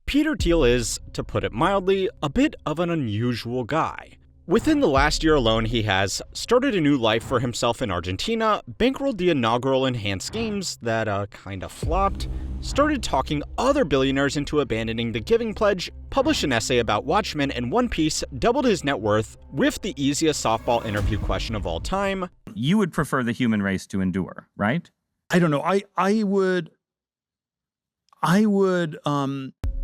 Peter Thiel is, to put it mildly, a bit of an unusual guy. Within the last year alone, he has started a new life for himself in Argentina, bankrolled the inaugural enhanced games that kinda flopped, started talking other billionaires into abandoning the Giving Pledge, published an essay about Watchmen and One Piece, doubled his net worth, whiffed the easiest softball interview question of all time. You would prefer the human race to endure, right? I don't know. I would.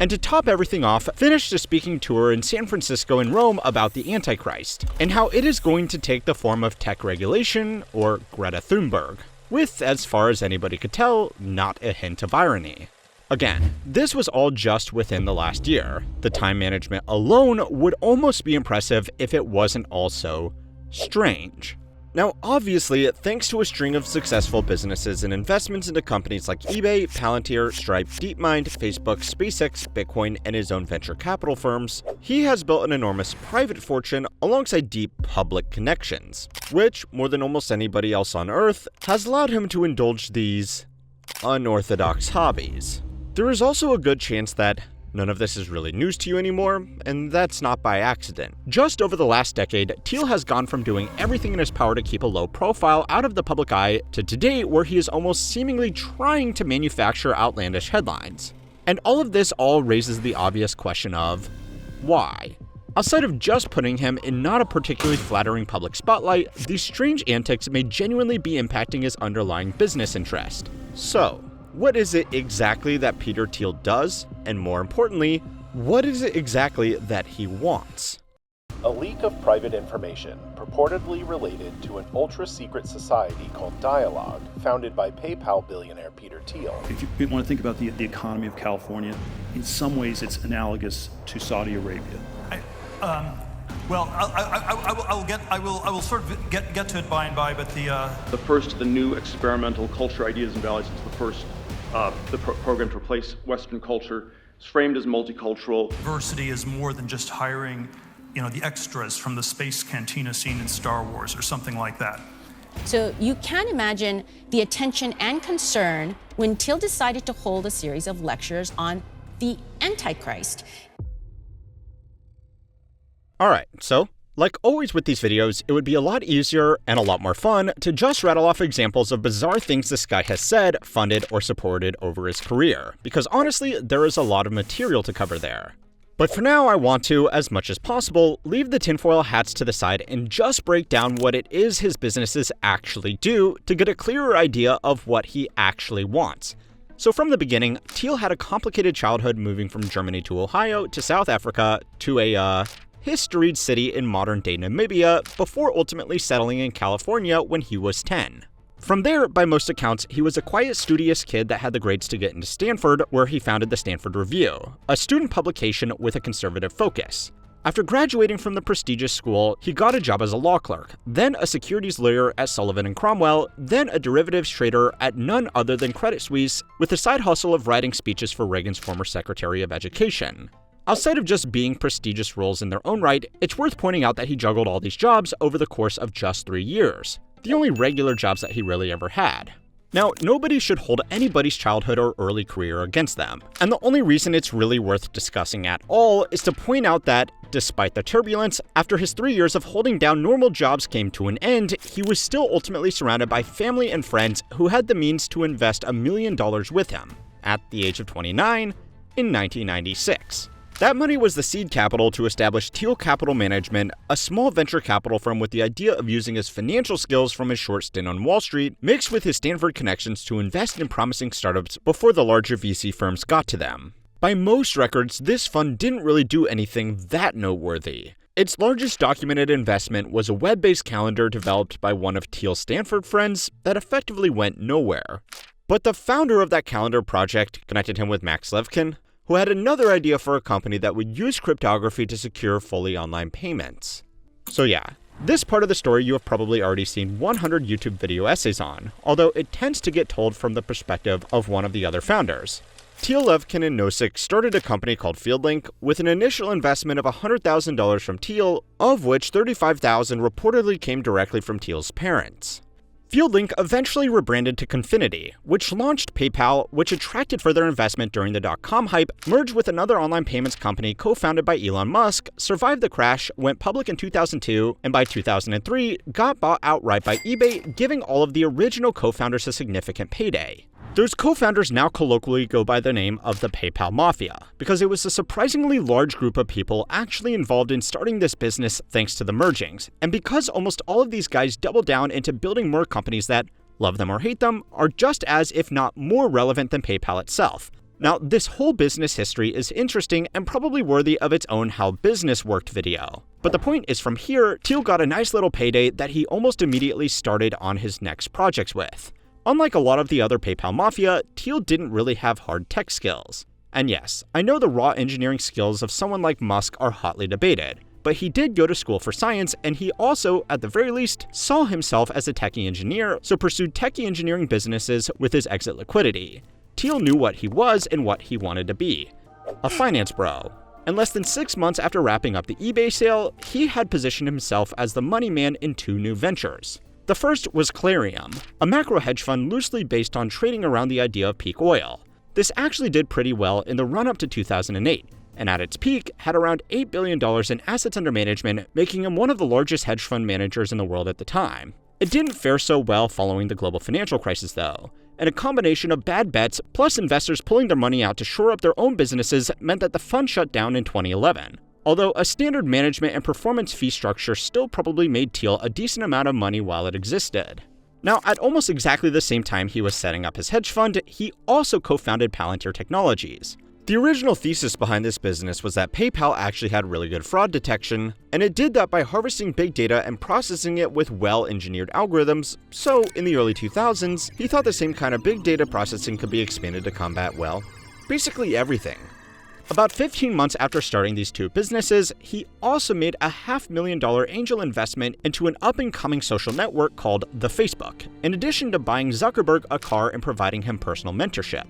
And to top everything off, finished a speaking tour in San Francisco and Rome about the Antichrist, and how it is going to take the form of tech regulation, or Greta Thunberg, with, as far as anybody could tell, not a hint of irony. Again, this was all just within the last year. The time management alone would almost be impressive if it wasn't also strange. Now, obviously, thanks to a string of successful businesses and investments into companies like eBay, Palantir, Stripe, DeepMind, Facebook, SpaceX, Bitcoin, and his own venture capital firms, he has built an enormous private fortune alongside deep public connections, which, more than almost anybody else on Earth, has allowed him to indulge these unorthodox hobbies. There is also a good chance that none of this is really news to you anymore, and that's not by accident. Just over the last decade, Thiel has gone from doing everything in his power to keep a low profile out of the public eye to today where he is almost seemingly trying to manufacture outlandish headlines. And all of this raises the obvious question of why? Outside of just putting him in not a particularly flattering public spotlight, these strange antics may genuinely be impacting his underlying business interest. So, what is it exactly that Peter Thiel does? And more importantly, what is it exactly that he wants? A leak of private information, purportedly related to an ultra-secret society called Dialogue, founded by PayPal billionaire Peter Thiel. If you want to think about the economy of California, in some ways it's analogous to Saudi Arabia. I will sort of get to it by and by, but the first of the new experimental culture ideas and values is the first program to replace Western culture. It's framed as multicultural. Diversity is more than just hiring, the extras from the space cantina scene in Star Wars or something like that. So you can imagine the attention and concern when Thiel decided to hold a series of lectures on the Antichrist. Alright, so, like always with these videos, it would be a lot easier and a lot more fun to just rattle off examples of bizarre things this guy has said, funded, or supported over his career, because honestly, there is a lot of material to cover there. But for now, I want to, as much as possible, leave the tinfoil hats to the side and just break down what it is his businesses actually do to get a clearer idea of what he actually wants. So from the beginning, Thiel had a complicated childhood moving from Germany to Ohio to South Africa to a, historied city in modern-day Namibia before ultimately settling in California when he was 10. From there, by most accounts, he was a quiet, studious kid that had the grades to get into Stanford, where he founded the Stanford Review, a student publication with a conservative focus. After graduating from the prestigious school, he got a job as a law clerk, then a securities lawyer at Sullivan & Cromwell, then a derivatives trader at none other than Credit Suisse, with a side hustle of writing speeches for Reagan's former Secretary of Education. Outside of just being prestigious roles in their own right, it's worth pointing out that he juggled all these jobs over the course of just 3 years, the only regular jobs that he really ever had. Now, nobody should hold anybody's childhood or early career against them, and the only reason it's really worth discussing at all is to point out that, despite the turbulence, after his 3 years of holding down normal jobs came to an end, he was still ultimately surrounded by family and friends who had the means to invest $1 million with him, at the age of 29, in 1996. That money was the seed capital to establish Thiel Capital Management, a small venture capital firm with the idea of using his financial skills from his short stint on Wall Street, mixed with his Stanford connections to invest in promising startups before the larger VC firms got to them. By most records, this fund didn't really do anything that noteworthy. Its largest documented investment was a web-based calendar developed by one of Thiel's Stanford friends that effectively went nowhere. But the founder of that calendar project connected him with Max Levchin, who had another idea for a company that would use cryptography to secure fully online payments. So yeah, this part of the story you have probably already seen 100 YouTube video essays on, although it tends to get told from the perspective of one of the other founders. Thiel, Levchin, and Nosek started a company called FieldLink with an initial investment of $100,000 from Thiel, of which $35,000 reportedly came directly from Thiel's parents. FieldLink eventually rebranded to Confinity, which launched PayPal, which attracted further investment during the dot-com hype, merged with another online payments company co-founded by Elon Musk, survived the crash, went public in 2002, and by 2003, got bought outright by eBay, giving all of the original co-founders a significant payday. Those co-founders now colloquially go by the name of the PayPal Mafia, because it was a surprisingly large group of people actually involved in starting this business thanks to the mergings, and because almost all of these guys doubled down into building more companies that, love them or hate them, are just as, if not more relevant than PayPal itself. Now, this whole business history is interesting and probably worthy of its own How Business Worked video. But the point is, from here, Thiel got a nice little payday that he almost immediately started on his next projects with. Unlike a lot of the other PayPal Mafia, Thiel didn't really have hard tech skills. And yes, I know the raw engineering skills of someone like Musk are hotly debated, but he did go to school for science, and he also, at the very least, saw himself as a techie engineer, so pursued techie engineering businesses with his exit liquidity. Thiel knew what he was and what he wanted to be: a finance bro. And less than 6 months after wrapping up the eBay sale, he had positioned himself as the money man in 2 new ventures. The first was Clarium, a macro hedge fund loosely based on trading around the idea of peak oil. This actually did pretty well in the run-up to 2008, and at its peak had around $8 billion in assets under management, making him one of the largest hedge fund managers in the world at the time. It didn't fare so well following the global financial crisis though, and a combination of bad bets plus investors pulling their money out to shore up their own businesses meant that the fund shut down in 2011. Although a standard management and performance fee structure still probably made Thiel a decent amount of money while it existed. Now, at almost exactly the same time he was setting up his hedge fund, he also co-founded Palantir Technologies. The original thesis behind this business was that PayPal actually had really good fraud detection, and it did that by harvesting big data and processing it with well-engineered algorithms, so in the early 2000s, he thought the same kind of big data processing could be expanded to combat, well, basically everything. About 15 months after starting these 2 businesses, he also made a $500,000 angel investment into an up-and-coming social network called The Facebook, in addition to buying Zuckerberg a car and providing him personal mentorship.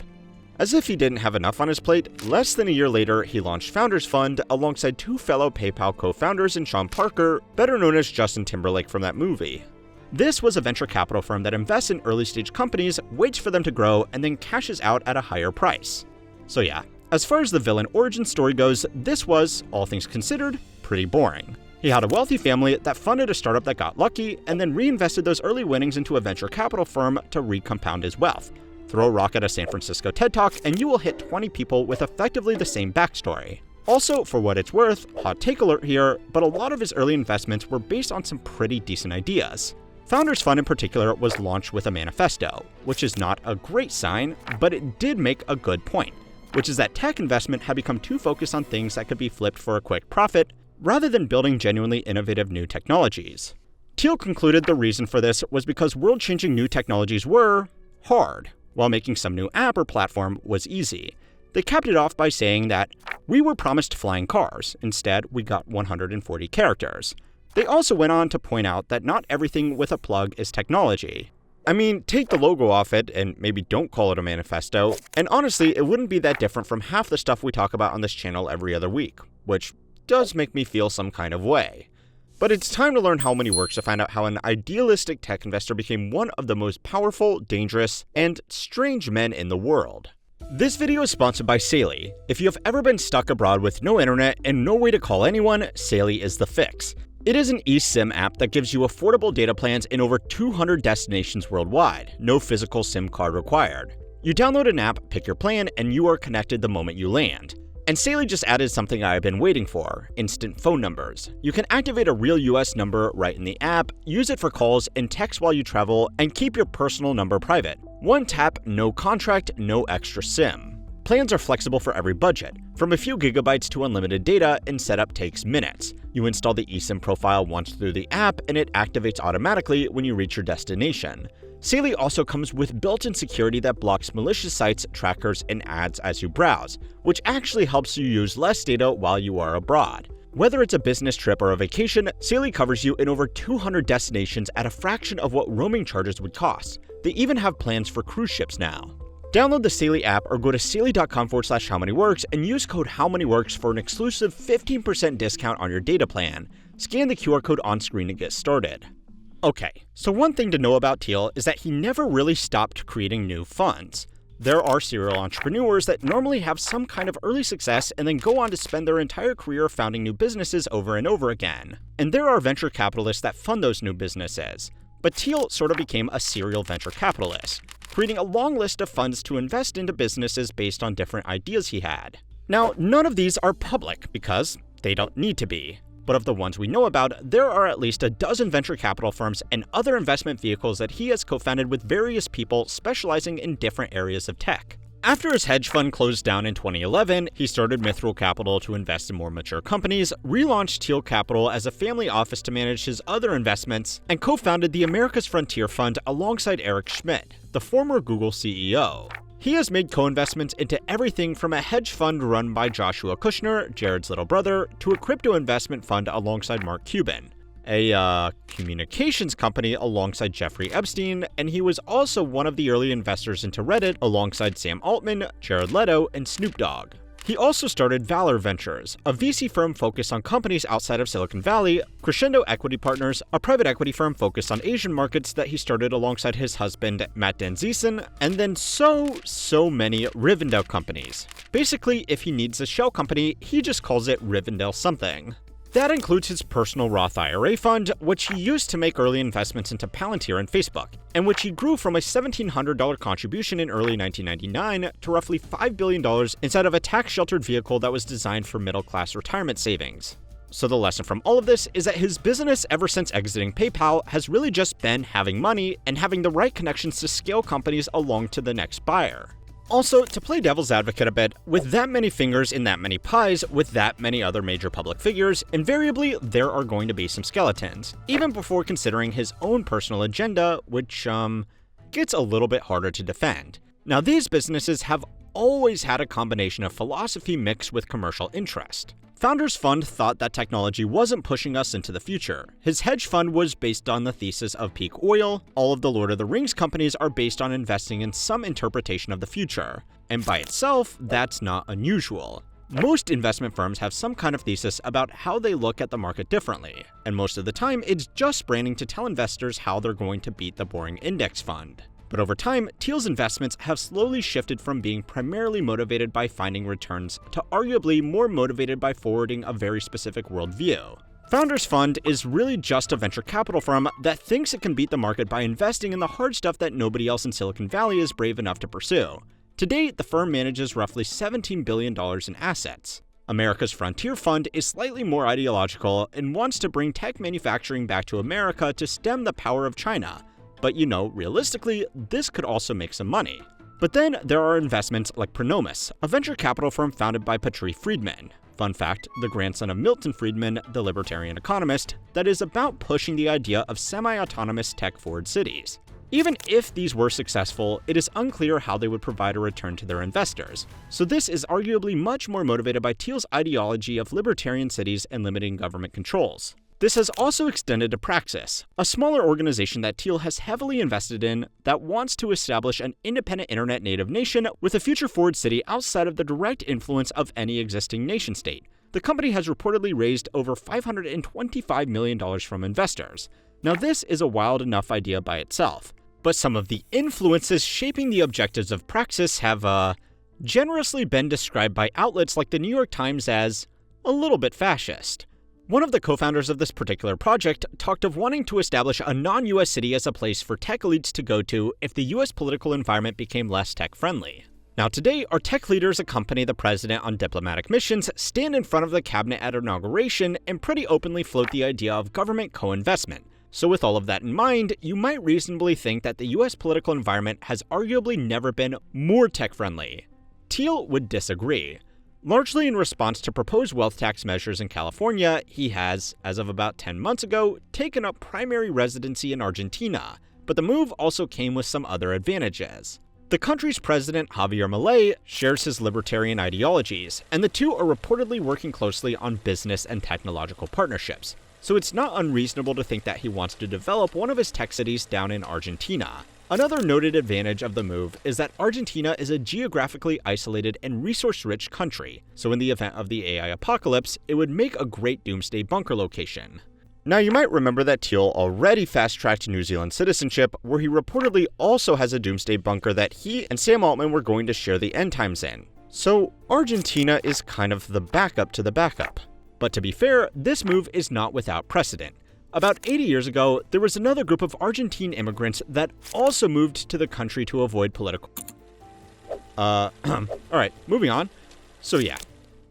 As if he didn't have enough on his plate, less than a year later, he launched Founders Fund alongside 2 fellow PayPal co-founders and Sean Parker, better known as Justin Timberlake from that movie. This was a venture capital firm that invests in early-stage companies, waits for them to grow, and then cashes out at a higher price. So yeah, as far as the villain origin story goes, this was, all things considered, pretty boring. He had a wealthy family that funded a startup that got lucky, and then reinvested those early winnings into a venture capital firm to recompound his wealth. Throw a rock at a San Francisco TED Talk, and you will hit 20 people with effectively the same backstory. Also, for what it's worth, hot take alert here, but a lot of his early investments were based on some pretty decent ideas. Founders Fund in particular was launched with a manifesto, which is not a great sign, but it did make a good point, which is that tech investment had become too focused on things that could be flipped for a quick profit, rather than building genuinely innovative new technologies. Thiel concluded the reason for this was because world-changing new technologies were hard, while making some new app or platform was easy. They capped it off by saying that we were promised flying cars, instead we got 140 characters. They also went on to point out that not everything with a plug is technology. I mean, take the logo off it and maybe don't call it a manifesto, and honestly, it wouldn't be that different from half the stuff we talk about on this channel every other week, which does make me feel some kind of way. But it's time to learn how money works to find out how an idealistic tech investor became one of the most powerful, dangerous, and strange men in the world. This video is sponsored by Saily. If you have ever been stuck abroad with no internet and no way to call anyone, Saily is the fix. It is an eSIM app that gives you affordable data plans in over 200 destinations worldwide, no physical SIM card required. You download an app, pick your plan, and you are connected the moment you land. And Saily just added something I've been waiting for: instant phone numbers. You can activate a real US number right in the app, use it for calls and text while you travel, and keep your personal number private. One tap, no contract, no extra SIM. Plans are flexible for every budget, from a few gigabytes to unlimited data, and setup takes minutes. You install the eSIM profile once through the app, and it activates automatically when you reach your destination. Saily also comes with built-in security that blocks malicious sites, trackers, and ads as you browse, which actually helps you use less data while you are abroad. Whether it's a business trip or a vacation, Saily covers you in over 200 destinations at a fraction of what roaming charges would cost. They even have plans for cruise ships now. Download the Saily app or go to saily.com/howmanyworks and use code HowManyWorks for an exclusive 15% discount on your data plan. Scan the QR code on screen to get started. Okay, so one thing to know about Thiel is that he never really stopped creating new funds. There are serial entrepreneurs that normally have some kind of early success and then go on to spend their entire career founding new businesses over and over again. And there are venture capitalists that fund those new businesses. But Thiel sort of became a serial venture capitalist, creating a long list of funds to invest into businesses based on different ideas he had. Now, none of these are public because they don't need to be. But of the ones we know about, there are at least a dozen venture capital firms and other investment vehicles that he has co-founded with various people specializing in different areas of tech. After his hedge fund closed down in 2011, he started Mithril Capital to invest in more mature companies, relaunched Thiel Capital as a family office to manage his other investments, and co-founded the America's Frontier Fund alongside Eric Schmidt, the former Google CEO. He has made co-investments into everything from a hedge fund run by Joshua Kushner, Jared's little brother, to a crypto investment fund alongside Mark Cuban, a communications company alongside Jeffrey Epstein, and he was also one of the early investors into Reddit alongside Sam Altman, Jared Leto, and Snoop Dogg. He also started Valor Ventures, a VC firm focused on companies outside of Silicon Valley, Crescendo Equity Partners, a private equity firm focused on Asian markets that he started alongside his husband, Matt Danziesen, and then so many Rivendell companies. Basically, if he needs a shell company, he just calls it Rivendell something. That includes his personal Roth IRA fund, which he used to make early investments into Palantir and Facebook, and which he grew from a $1,700 contribution in early 1999 to roughly $5 billion inside of a tax-sheltered vehicle that was designed for middle-class retirement savings. So the lesson from all of this is that his business ever since exiting PayPal has really just been having money and having the right connections to scale companies along to the next buyer. Also, to play devil's advocate a bit, with that many fingers in that many pies, with that many other major public figures, invariably there are going to be some skeletons, even before considering his own personal agenda, which, gets a little bit harder to defend. Now, these businesses have always had a combination of philosophy mixed with commercial interest. Founders Fund thought that technology wasn't pushing us into the future. His hedge fund was based on the thesis of peak oil. All of the Lord of the Rings companies are based on investing in some interpretation of the future. And by itself, that's not unusual. Most investment firms have some kind of thesis about how they look at the market differently. And most of the time, it's just branding to tell investors how they're going to beat the boring index fund. But over time, Thiel's investments have slowly shifted from being primarily motivated by finding returns to arguably more motivated by forwarding a very specific worldview. Founders Fund is really just a venture capital firm that thinks it can beat the market by investing in the hard stuff that nobody else in Silicon Valley is brave enough to pursue. To date, the firm manages roughly $17 billion in assets. America's Frontier Fund is slightly more ideological and wants to bring tech manufacturing back to America to stem the power of China. But realistically, this could also make some money. But then there are investments like Pronomus, a venture capital firm founded by Patrice Friedman. Fun fact, the grandson of Milton Friedman, the libertarian economist, that is about pushing the idea of semi-autonomous tech-forward cities. Even if these were successful, it is unclear how they would provide a return to their investors. So this is arguably much more motivated by Thiel's ideology of libertarian cities and limiting government controls. This has also extended to Praxis, a smaller organization that Thiel has heavily invested in that wants to establish an independent internet-native nation with a future-forward city outside of the direct influence of any existing nation-state. The company has reportedly raised over $525 million from investors. Now, this is a wild enough idea by itself, but some of the influences shaping the objectives of Praxis have, generously been described by outlets like the New York Times as a little bit fascist. One of the co-founders of this particular project talked of wanting to establish a non-US city as a place for tech elites to go to if the US political environment became less tech-friendly. Now today, our tech leaders accompany the president on diplomatic missions, stand in front of the cabinet at inauguration, and pretty openly float the idea of government co-investment. So with all of that in mind, you might reasonably think that the US political environment has arguably never been more tech-friendly. Thiel would disagree. Largely in response to proposed wealth tax measures in California, he has, as of about 10 months ago, taken up primary residency in Argentina, but the move also came with some other advantages. The country's president, Javier Milei, shares his libertarian ideologies, and the two are reportedly working closely on business and technological partnerships, so it's not unreasonable to think that he wants to develop one of his tech cities down in Argentina. Another noted advantage of the move is that Argentina is a geographically isolated and resource-rich country, so in the event of the AI apocalypse, it would make a great doomsday bunker location. Now, you might remember that Thiel already fast-tracked New Zealand citizenship, where he reportedly also has a doomsday bunker that he and Sam Altman were going to share the end times in. So, Argentina is kind of the backup to the backup. But to be fair, this move is not without precedent. About 80 years ago, there was another group of Argentine immigrants that also moved to the country to avoid political... Alright, moving on. So yeah,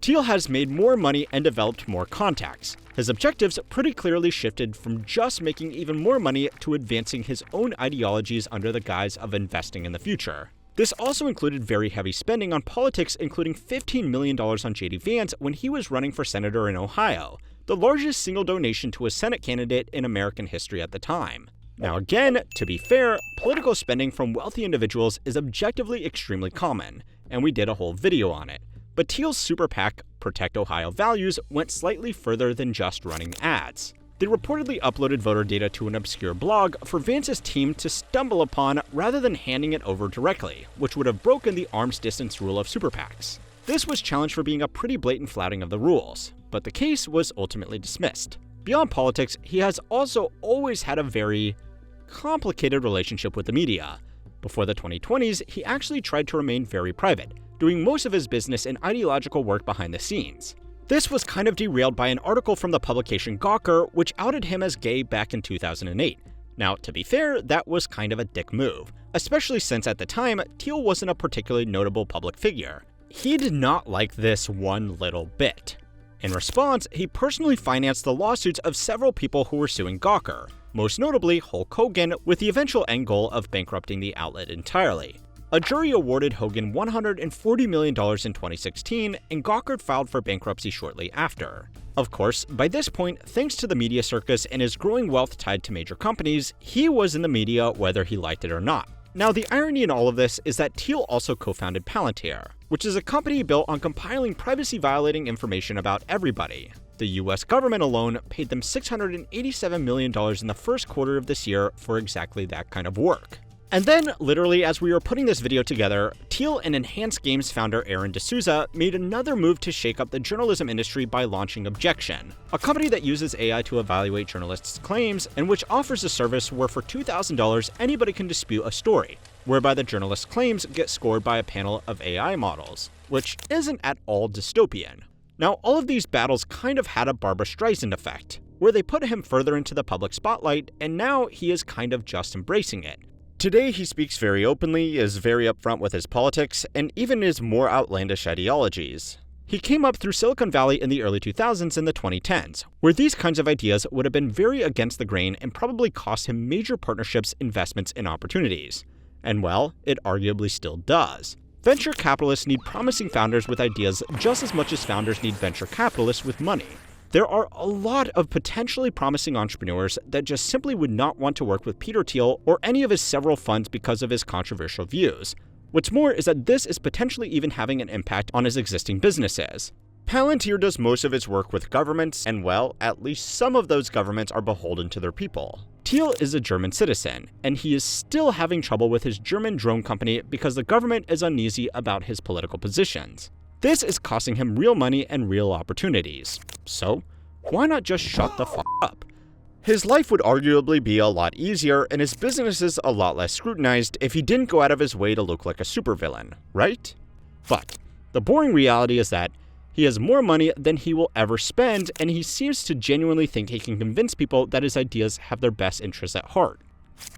Thiel has made more money and developed more contacts. His objectives pretty clearly shifted from just making even more money to advancing his own ideologies under the guise of investing in the future. This also included very heavy spending on politics, including $15 million on J.D. Vance when he was running for senator in Ohio, the largest single donation to a Senate candidate in American history at the time. Now again, to be fair, political spending from wealthy individuals is objectively extremely common, and we did a whole video on it. But Thiel's super PAC, Protect Ohio Values, went slightly further than just running ads. They reportedly uploaded voter data to an obscure blog for Vance's team to stumble upon rather than handing it over directly, which would have broken the arm's distance rule of super PACs. This was challenged for being a pretty blatant flouting of the rules, but the case was ultimately dismissed. Beyond politics, he has also always had a very complicated relationship with the media. Before the 2020s, he actually tried to remain very private, doing most of his business and ideological work behind the scenes. This was kind of derailed by an article from the publication Gawker, which outed him as gay back in 2008. Now, to be fair, that was kind of a dick move, especially since at the time, Thiel wasn't a particularly notable public figure. He did not like this one little bit. In response, he personally financed the lawsuits of several people who were suing Gawker, most notably Hulk Hogan, with the eventual end goal of bankrupting the outlet entirely. A jury awarded Hogan $140 million in 2016, and Gawker filed for bankruptcy shortly after. Of course, by this point, thanks to the media circus and his growing wealth tied to major companies, he was in the media whether he liked it or not. Now, the irony in all of this is that Thiel also co-founded Palantir, which is a company built on compiling privacy-violating information about everybody. The US government alone paid them $687 million in the first quarter of this year for exactly that kind of work. And then, literally as we were putting this video together, Thiel and Enhanced Games founder Aaron D'Souza made another move to shake up the journalism industry by launching Objection, a company that uses AI to evaluate journalists' claims and which offers a service where for $2,000 anybody can dispute a story, whereby the journalist's claims get scored by a panel of AI models, which isn't at all dystopian. Now, all of these battles kind of had a Barbra Streisand effect, where they put him further into the public spotlight, and now he is kind of just embracing it. Today, he speaks very openly, is very upfront with his politics, and even his more outlandish ideologies. He came up through Silicon Valley in the early 2000s and the 2010s, where these kinds of ideas would have been very against the grain and probably cost him major partnerships, investments, and opportunities. And well, it arguably still does. Venture capitalists need promising founders with ideas just as much as founders need venture capitalists with money. There are a lot of potentially promising entrepreneurs that just simply would not want to work with Peter Thiel or any of his several funds because of his controversial views. What's more is that this is potentially even having an impact on his existing businesses. Palantir does most of its work with governments, and well, at least some of those governments are beholden to their people. Thiel is a German citizen, and he is still having trouble with his German drone company because the government is uneasy about his political positions. This is costing him real money and real opportunities. So, why not just shut the f*** up? His life would arguably be a lot easier and his businesses a lot less scrutinized if he didn't go out of his way to look like a supervillain, right? But the boring reality is that he has more money than he will ever spend, and he seems to genuinely think he can convince people that his ideas have their best interests at heart.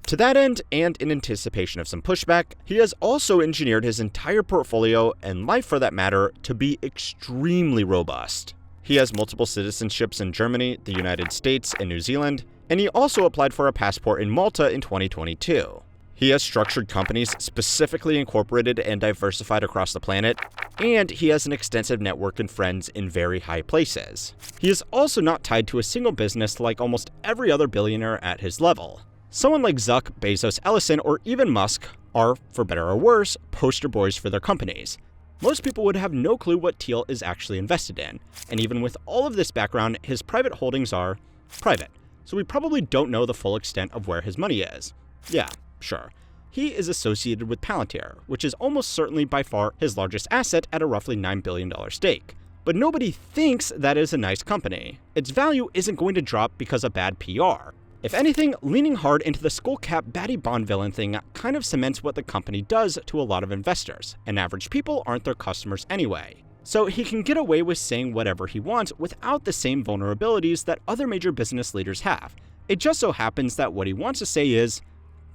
To that end, and in anticipation of some pushback, he has also engineered his entire portfolio, and life for that matter, to be extremely robust. He has multiple citizenships in Germany, the United States, and New Zealand, and he also applied for a passport in Malta in 2022. He has structured companies specifically incorporated and diversified across the planet, and he has an extensive network and friends in very high places. He is also not tied to a single business like almost every other billionaire at his level. Someone like Zuck, Bezos, Ellison, or even Musk are, for better or worse, poster boys for their companies. Most people would have no clue what Thiel is actually invested in, and even with all of this background, his private holdings are private, so we probably don't know the full extent of where his money is. Yeah, sure. He is associated with Palantir, which is almost certainly by far his largest asset at a roughly $9 billion stake. but nobody thinks that is a nice company. Its value isn't going to drop because of bad PR. If anything, leaning hard into the skullcap baddie Bond villain thing kind of cements what the company does to a lot of investors, and average people aren't their customers anyway. So he can get away with saying whatever he wants without the same vulnerabilities that other major business leaders have. It just so happens that what he wants to say is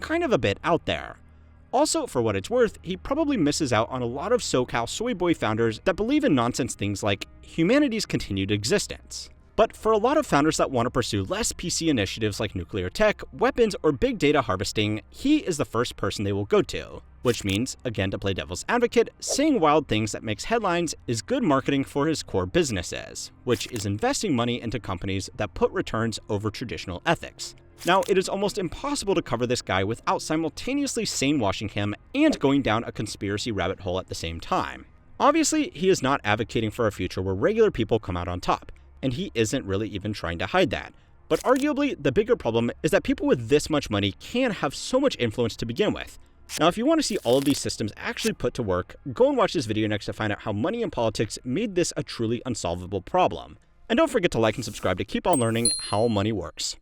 kind of a bit out there. Also, for what it's worth, he probably misses out on a lot of SoCal soy boy founders that believe in nonsense things like humanity's continued existence. But for a lot of founders that want to pursue less PC initiatives like nuclear tech, weapons, or big data harvesting, he is the first person they will go to. Which means, again to play devil's advocate, saying wild things that makes headlines is good marketing for his core businesses, which is investing money into companies that put returns over traditional ethics. Now, it is almost impossible to cover this guy without simultaneously sane-washing him and going down a conspiracy rabbit hole at the same time. Obviously, he is not advocating for a future where regular people come out on top, and he isn't really even trying to hide that. But arguably, the bigger problem is that people with this much money can have so much influence to begin with. Now, if you want to see all of these systems actually put to work, go and watch this video next to find out how money and politics made this a truly unsolvable problem. And don't forget to like and subscribe to keep on learning how money works.